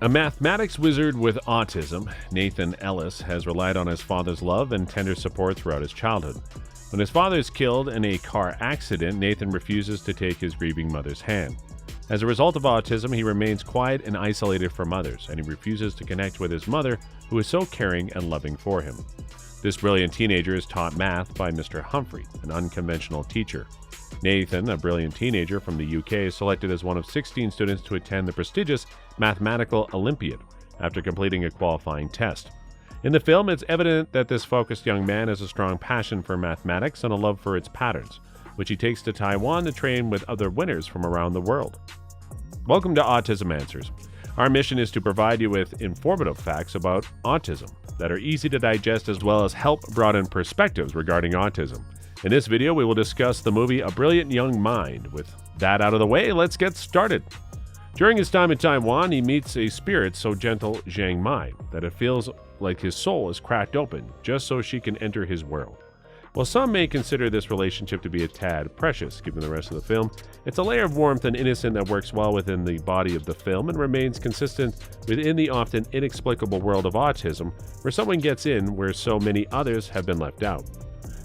A mathematics wizard with autism, Nathan Ellis has relied on his father's love and tender support throughout his childhood. When his father is killed in a car accident, Nathan refuses to take his grieving mother's hand. As a result of autism, he remains quiet and isolated from others, and he refuses to connect with his mother, who is so caring and loving for him. This brilliant teenager is taught math by Mr. Humphrey, an unconventional teacher. Nathan, a brilliant teenager from the UK, is selected as one of 16 students to attend the prestigious Mathematical Olympiad after completing a qualifying test. In the film, it's evident that this focused young man has a strong passion for mathematics and a love for its patterns, which he takes to Taiwan to train with other winners from around the world. Welcome to Autism Answers. Our mission is to provide you with informative facts about autism that are easy to digest, as well as help broaden perspectives regarding autism. In this video, we will discuss the movie A Brilliant Young Mind. With that out of the way, let's get started. During his time in Taiwan, he meets a spirit so gentle, Zhang Mai, that it feels like his soul is cracked open just so she can enter his world. While some may consider this relationship to be a tad precious, given the rest of the film, it's a layer of warmth and innocence that works well within the body of the film and remains consistent within the often inexplicable world of autism, where someone gets in where so many others have been left out.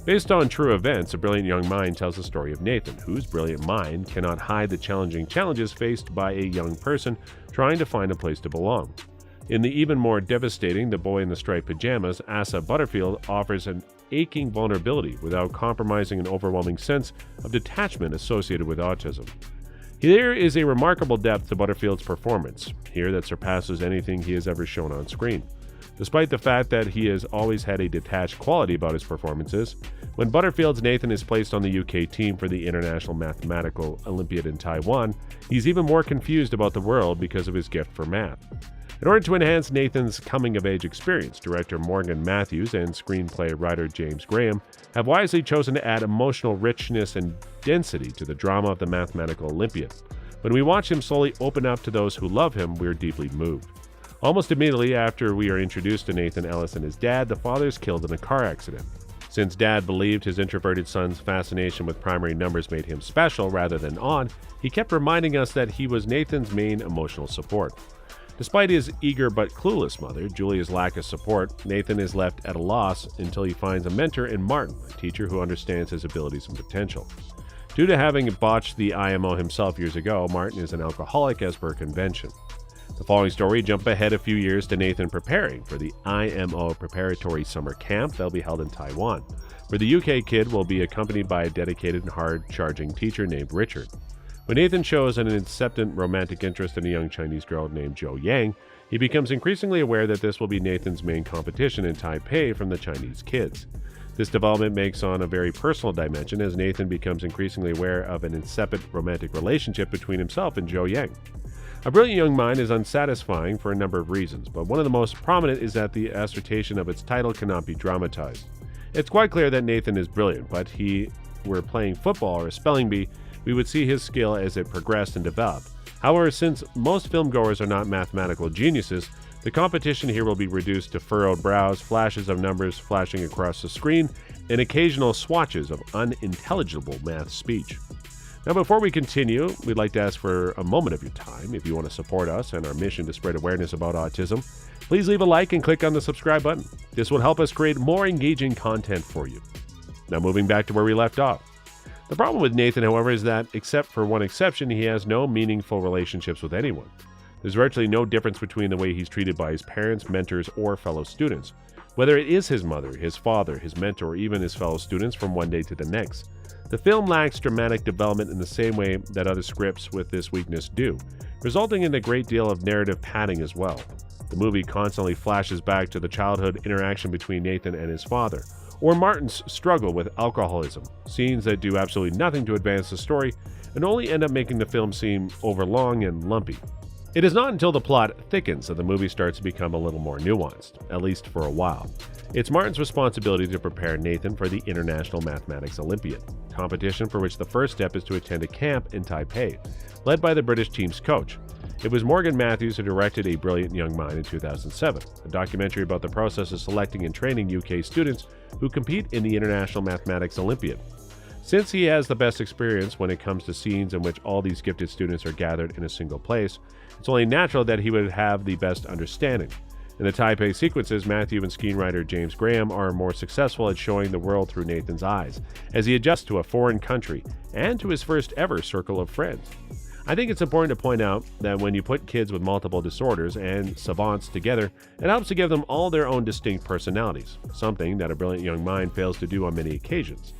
Based on true events, A Brilliant Young Mind tells the story of Nathan, whose brilliant mind cannot hide the challenging challenges faced by a young person trying to find a place to belong. In the even more devastating The Boy in the Striped Pajamas, Asa Butterfield offers an aching vulnerability without compromising an overwhelming sense of detachment associated with autism. There is a remarkable depth to Butterfield's performance here that surpasses anything he has ever shown on screen. Despite the fact that he has always had a detached quality about his performances, when Butterfield's Nathan is placed on the UK team for the International Mathematical Olympiad in Taiwan, he's even more confused about the world because of his gift for math. In order to enhance Nathan's coming-of-age experience, director Morgan Matthews and screenplay writer James Graham have wisely chosen to add emotional richness and density to the drama of the Mathematical Olympiad. When we watch him slowly open up to those who love him, we're deeply moved. Almost immediately after we are introduced to Nathan Ellis and his dad, the father is killed in a car accident. Since Dad believed his introverted son's fascination with primary numbers made him special rather than odd, he kept reminding us that he was Nathan's main emotional support. Despite his eager but clueless mother, Julia's lack of support, Nathan is left at a loss until he finds a mentor in Martin, a teacher who understands his abilities and potential. Due to having botched the IMO himself years ago, Martin is an alcoholic as per convention. The following story jump ahead a few years to Nathan preparing for the IMO preparatory summer camp that'll be held in Taiwan, where the UK kid will be accompanied by a dedicated and hard-charging teacher named Richard. When Nathan shows an incipient romantic interest in a young Chinese girl named Zhou Yang, he becomes increasingly aware that this will be Nathan's main competition in Taipei from the Chinese kids. This development makes on a very personal dimension as Nathan becomes increasingly aware of an incipient romantic relationship between himself and Zhou Yang. A Brilliant Young Mind is unsatisfying for a number of reasons, but one of the most prominent is that the assertion of its title cannot be dramatized. It's quite clear that Nathan is brilliant, but he were playing football or a spelling bee, we would see his skill as it progressed and developed. However, since most filmgoers are not mathematical geniuses, the competition here will be reduced to furrowed brows, flashes of numbers flashing across the screen, and occasional swatches of unintelligible math speech. Now, before we continue, we'd like to ask for a moment of your time. If you want to support us and our mission to spread awareness about autism, please leave a like and click on the subscribe button. This will help us create more engaging content for you. Now, moving back to where we left off. The problem with Nathan, however, is that, except for one exception, he has no meaningful relationships with anyone. There's virtually no difference between the way he's treated by his parents, mentors, or fellow students. Whether it is his mother, his father, his mentor, or even his fellow students from one day to the next. The film lacks dramatic development in the same way that other scripts with this weakness do, resulting in a great deal of narrative padding as well. The movie constantly flashes back to the childhood interaction between Nathan and his father, or Martin's struggle with alcoholism, scenes that do absolutely nothing to advance the story and only end up making the film seem overlong and lumpy. It is not until the plot thickens that the movie starts to become a little more nuanced, at least for a while. It's Martin's responsibility to prepare Nathan for the International Mathematics Olympiad, competition for which the first step is to attend a camp in Taipei, led by the British team's coach. It was Morgan Matthews who directed A Brilliant Young Mind in 2007, a documentary about the process of selecting and training UK students who compete in the International Mathematics Olympiad. Since he has the best experience when it comes to scenes in which all these gifted students are gathered in a single place, it's only natural that he would have the best understanding. In the Taipei sequences, Matthew and screenwriter James Graham are more successful at showing the world through Nathan's eyes, as he adjusts to a foreign country and to his first ever circle of friends. I think it's important to point out that when you put kids with multiple disorders and savants together, it helps to give them all their own distinct personalities, something that A Brilliant Young Mind fails to do on many occasions.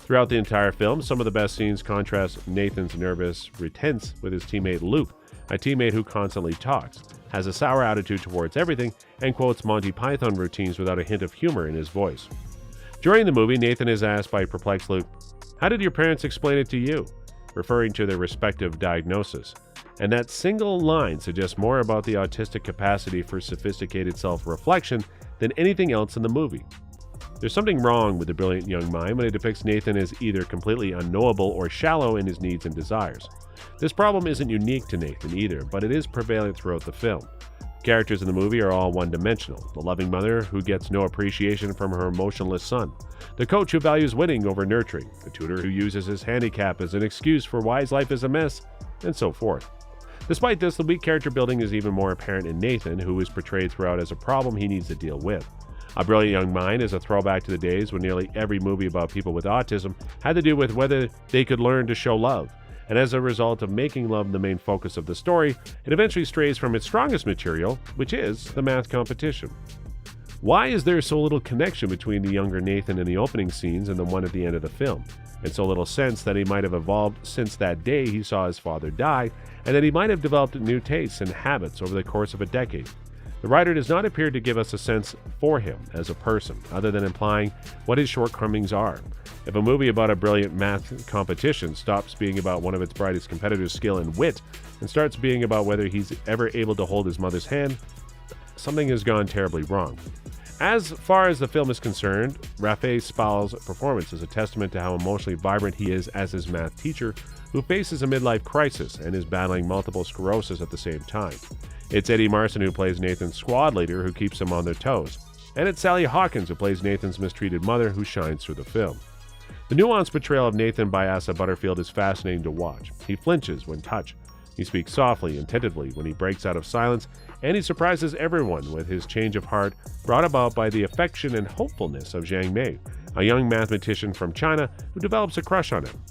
Throughout the entire film, some of the best scenes contrast Nathan's nervous pretense with his teammate Luke, a teammate who constantly talks, has a sour attitude towards everything, and quotes Monty Python routines without a hint of humor in his voice. During the movie, Nathan is asked by perplexed Luke, "How did your parents explain it to you?" referring to their respective diagnosis. And that single line suggests more about the autistic capacity for sophisticated self-reflection than anything else in the movie. There's something wrong with A Brilliant Young Mind when it depicts Nathan as either completely unknowable or shallow in his needs and desires. This problem isn't unique to Nathan either, but it is prevalent throughout the film. Characters in the movie are all one-dimensional. The loving mother who gets no appreciation from her emotionless son. The coach who values winning over nurturing. The tutor who uses his handicap as an excuse for why his life is a mess, and so forth. Despite this, the weak character building is even more apparent in Nathan, who is portrayed throughout as a problem he needs to deal with. A Brilliant Young Mind is a throwback to the days when nearly every movie about people with autism had to do with whether they could learn to show love. And as a result of making love the main focus of the story, it eventually strays from its strongest material, which is the math competition. Why is there so little connection between the younger Nathan in the opening scenes and the one at the end of the film? And so little sense that he might have evolved since that day he saw his father die, and that he might have developed new tastes and habits over the course of a decade. The writer does not appear to give us a sense for him as a person, other than implying what his shortcomings are. If a movie about a brilliant math competition stops being about one of its brightest competitors' skill and wit, and starts being about whether he's ever able to hold his mother's hand, something has gone terribly wrong. As far as the film is concerned, Raphael Spall's performance is a testament to how emotionally vibrant he is as his math teacher, who faces a midlife crisis and is battling multiple sclerosis at the same time. It's Eddie Marsan who plays Nathan's squad leader, who keeps him on their toes. And it's Sally Hawkins who plays Nathan's mistreated mother, who shines through the film. The nuanced portrayal of Nathan by Asa Butterfield is fascinating to watch. He flinches when touched. He speaks softly and tentatively when he breaks out of silence, and he surprises everyone with his change of heart brought about by the affection and hopefulness of Zhang Mei, a young mathematician from China who develops a crush on him.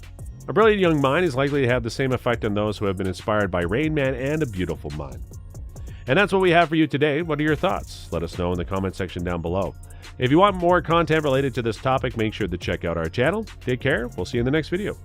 A Brilliant Young Mind is likely to have the same effect on those who have been inspired by Rain Man and A Beautiful Mind. And that's what we have for you today. What are your thoughts? Let us know in the comment section down below. If you want more content related to this topic, make sure to check out our channel. Take care. We'll see you in the next video.